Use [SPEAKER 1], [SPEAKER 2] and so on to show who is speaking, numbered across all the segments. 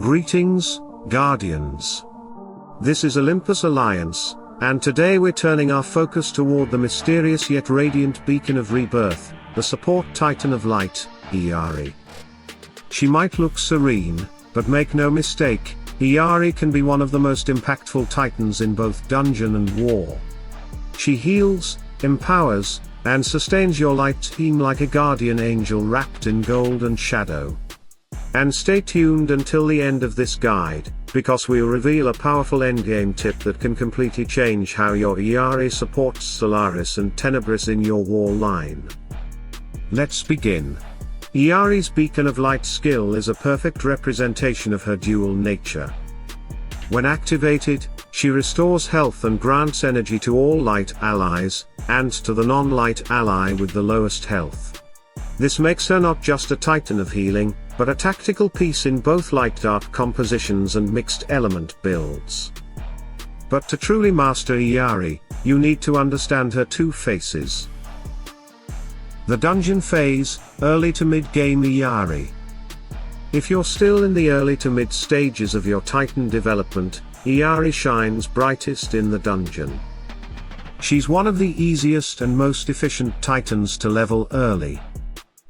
[SPEAKER 1] Greetings, Guardians. This is Olympus Alliance, and today we're turning our focus toward the mysterious yet radiant Beacon of Rebirth, the support titan of light, Iyari. She might look serene, but make no mistake, Iyari can be one of the most impactful titans in both dungeon and war. She heals, empowers, and sustains your light team like a guardian angel wrapped in gold and shadow. And stay tuned until the end of this guide, because we'll reveal a powerful endgame tip that can completely change how your Iyari supports Solaris and Tenebris in your war line. Let's begin. Iyari's Beacon of Light skill is a perfect representation of her dual nature. When activated, she restores health and grants energy to all light allies, and to the non-light ally with the lowest health. This makes her not just a titan of healing, but a tactical piece in both light-dark compositions and mixed element builds. But to truly master Iyari, you need to understand her two faces. The dungeon phase, early to mid-game Iyari. If you're still in the early to mid stages of your titan development, Iyari shines brightest in the dungeon. She's one of the easiest and most efficient titans to level early.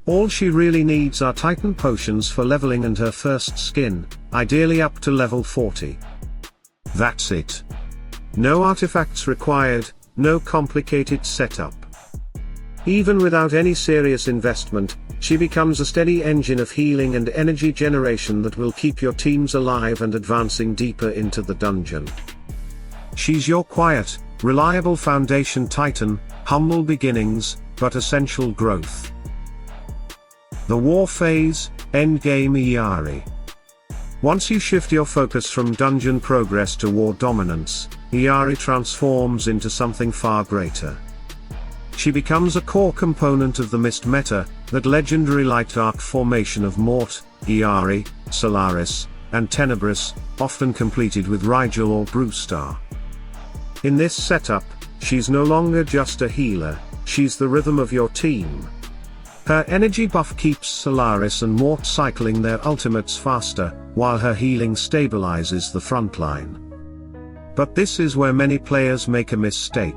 [SPEAKER 1] All she really needs are titan potions for leveling and her first skin, ideally up to level 40. That's it. No artifacts required, no complicated setup. Even without any serious investment, she becomes a steady engine of healing and energy generation that will keep your teams alive and advancing deeper into the dungeon. She's your quiet, reliable foundation titan, humble beginnings, but essential growth. The war phase, endgame Iyari. Once you shift your focus from dungeon progress to war dominance, Iyari transforms into something far greater. She becomes a core component of the Mist meta, that legendary light-dark formation of Mort, Iyari, Solaris, and Tenebris, often completed with Rigel or Brewstar. In this setup, she's no longer just a healer, she's the rhythm of your team. Her energy buff keeps Solaris and Mort cycling their ultimates faster, while her healing stabilizes the front line. But this is where many players make a mistake.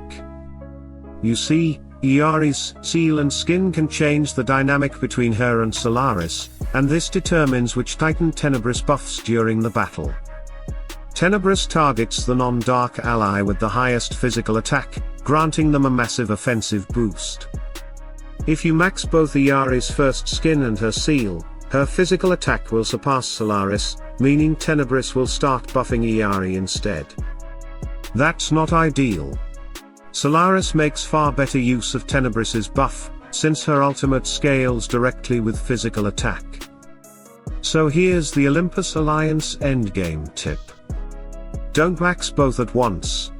[SPEAKER 1] You see, Iyari's seal and skin can change the dynamic between her and Solaris, and this determines which Titan Tenebris buffs during the battle. Tenebris targets the non-dark ally with the highest physical attack, granting them a massive offensive boost. If you max both Iyari's first skin and her seal, her physical attack will surpass Solaris, meaning Tenebris will start buffing Iyari instead. That's not ideal. Solaris makes far better use of Tenebris's buff, since her ultimate scales directly with physical attack. So here's the Olympus Alliance endgame tip. Don't max both at once.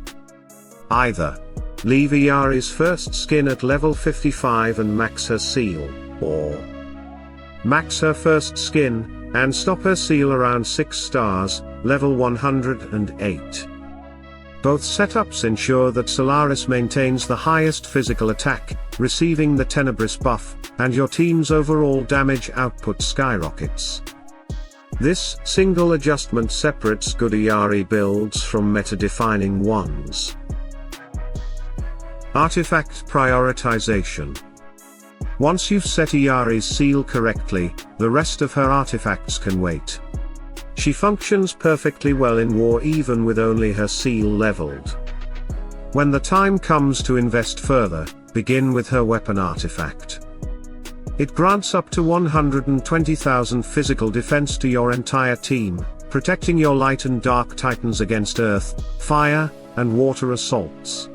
[SPEAKER 1] Either leave Iyari's first skin at level 55 and max her seal, or max her first skin, and stop her seal around 6 stars, level 108. Both setups ensure that Solaris maintains the highest physical attack, receiving the Tenebris buff, and your team's overall damage output skyrockets. This single adjustment separates good Iyari builds from meta-defining ones. Artifact prioritization. Once you've set Iyari's seal correctly, the rest of her artifacts can wait. She functions perfectly well in war even with only her seal leveled. When the time comes to invest further, begin with her weapon artifact. It grants up to 120,000 physical defense to your entire team, protecting your light and dark titans against earth, fire, and water assaults.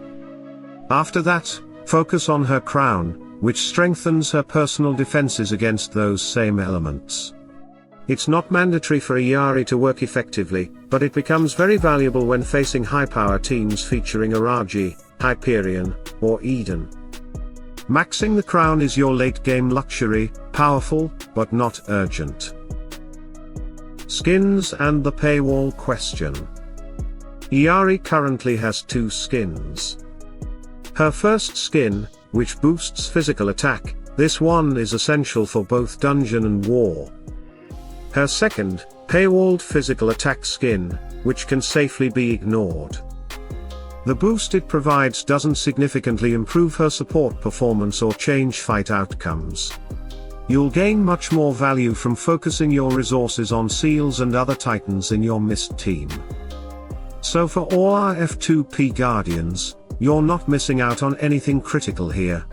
[SPEAKER 1] After that, focus on her crown, which strengthens her personal defenses against those same elements. It's not mandatory for Iyari to work effectively, but it becomes very valuable when facing high-power teams featuring Araji, Hyperion, or Eden. Maxing the crown is your late-game luxury, powerful, but not urgent. Skins and the paywall question. Iyari currently has 2 skins. Her first skin, which boosts physical attack, this one is essential for both dungeon and war. Her second, paywalled physical attack skin, which can safely be ignored. The boost it provides doesn't significantly improve her support performance or change fight outcomes. You'll gain much more value from focusing your resources on Seals and other Titans in your Mist team. So for all our F2P Guardians, you're not missing out on anything critical here.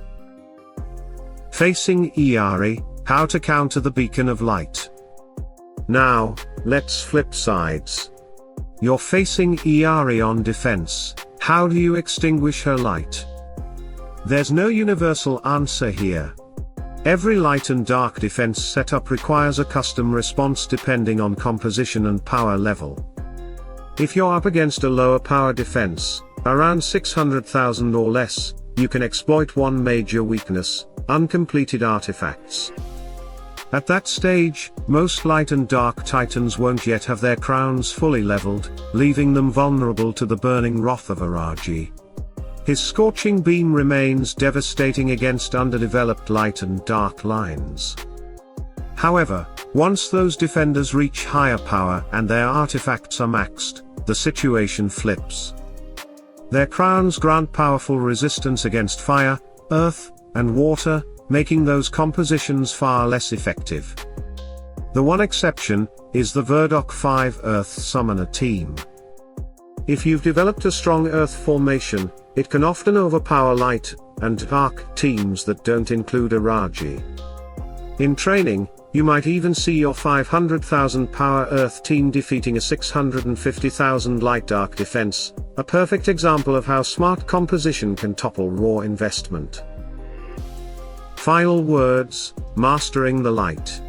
[SPEAKER 1] Facing Iyari, how to counter the Beacon of Light. Now, let's flip sides. You're facing Iyari on defense. How do you extinguish her light? There's no universal answer here. Every light and dark defense setup requires a custom response depending on composition and power level. If you're up against a lower power defense, around 600,000 or less, you can exploit one major weakness: uncompleted artifacts. At that stage, most light and dark titans won't yet have their crowns fully leveled, leaving them vulnerable to the burning wrath of Araji. His scorching beam remains devastating against underdeveloped light and dark lines. However, once those defenders reach higher power and their artifacts are maxed, the situation flips. Their crowns grant powerful resistance against fire, earth, and water, making those compositions far less effective. The one exception is the Verdok 5 Earth Summoner team. If you've developed a strong Earth formation, it can often overpower light and dark teams that don't include Araji. In training, you might even see your 500,000 power Earth team defeating a 650,000 light-dark defense, a perfect example of how smart composition can topple raw investment. Final words: mastering the light.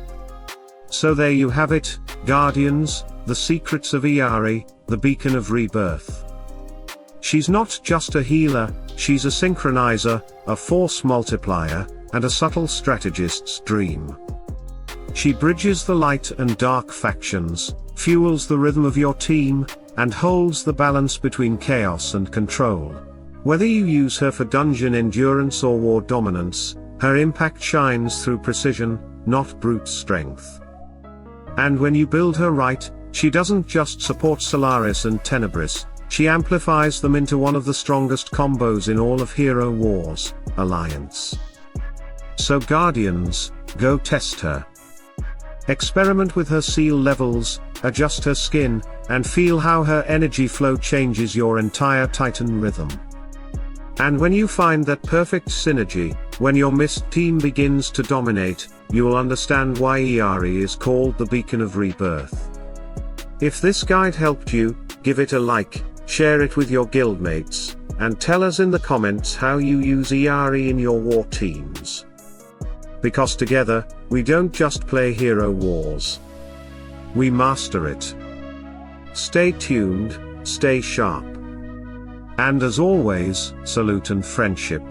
[SPEAKER 1] So there you have it, Guardians, the secrets of Iyari, the Beacon of Rebirth. She's not just a healer, she's a synchronizer, a force multiplier, and a subtle strategist's dream. She bridges the light and dark factions, fuels the rhythm of your team, and holds the balance between chaos and control. Whether you use her for dungeon endurance or war dominance, her impact shines through precision, not brute strength. And when you build her right, she doesn't just support Solaris and Tenebris, she amplifies them into one of the strongest combos in all of Hero Wars Alliance. So Guardians, go test her. Experiment with her seal levels, adjust her skin, and feel how her energy flow changes your entire Titan rhythm. And when you find that perfect synergy, when your Mist team begins to dominate, you will understand why Iyari is called the Beacon of Rebirth. If this guide helped you, give it a like, share it with your guildmates, and tell us in the comments how you use Iyari in your war teams. Because together, we don't just play Hero Wars. We master it. Stay tuned, stay sharp. And as always, salute and friendship.